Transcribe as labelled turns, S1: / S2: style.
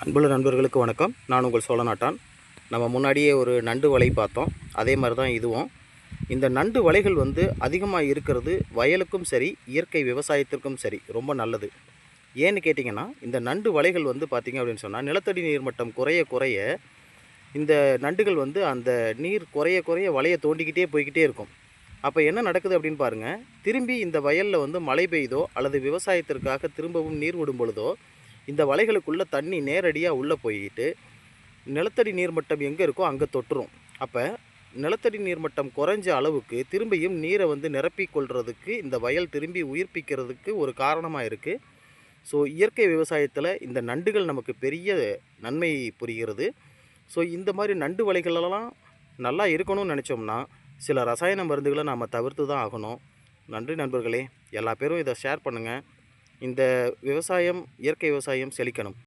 S1: அன்புள்ள நண்பர்களுக்கு வணக்கம். நான் உங்கள் சோழநாட்டான். நம்ம முன்னாடியே ஒரு நண்டு வலை பார்த்தோம். அதே மாதிரி தான் இதுவும். இந்த நண்டு வலைகள் அதிகமாக இருக்கிறது வயலுக்கும் சரி, இயற்கை விவசாயத்திற்கும் சரி ரொம்ப நல்லது. ஏன்னு கேட்டிங்கன்னா, இந்த நண்டு வலைகள் பார்த்திங்க அப்படின்னு சொன்னால், நிலத்தடி நீர் மட்டம் குறைய குறைய இந்த நண்டுகள் அந்த நீர் குறைய குறைய வலையை தோண்டிக்கிட்டே போய்கிட்டே இருக்கும். அப்போ என்ன நடக்குது அப்படின்னு பாருங்கள், திரும்பி இந்த வயலில் மழை பெய்தோ அல்லது விவசாயத்திற்காக திரும்பவும் நீர் விடும் பொழுதோ இந்த வலைகளுக்குள்ளே தண்ணி நேரடியாக உள்ளே போயிட்டு நிலத்தடி நீர்மட்டம் எங்கே இருக்கோ அங்கே தொட்டுரும். அப்போ நிலத்தடி நீர்மட்டம் குறைஞ்ச அளவுக்கு திரும்பியும் நீரை நிரப்பிக் கொள்றதுக்கு இந்த வயல் திரும்பி உயிர்ப்பிக்கிறதுக்கு ஒரு காரணமாக இருக்குது. ஸோ இயற்கை விவசாயத்தில் இந்த நண்டுகள் நமக்கு பெரிய நன்மை புரிகிறது. ஸோ இந்த மாதிரி நண்டு வலைகளெல்லாம் நல்லா இருக்கணும்னு நினச்சோம்னா சில ரசாயன மருந்துகளை நாம் தவிர்த்து தான் ஆகணும். நன்றி நண்பர்களே. எல்லா பேரும் இதை ஷேர் பண்ணுங்கள். இந்த விவசாயம், இயற்கை விவசாயம் செழிக்கணும்.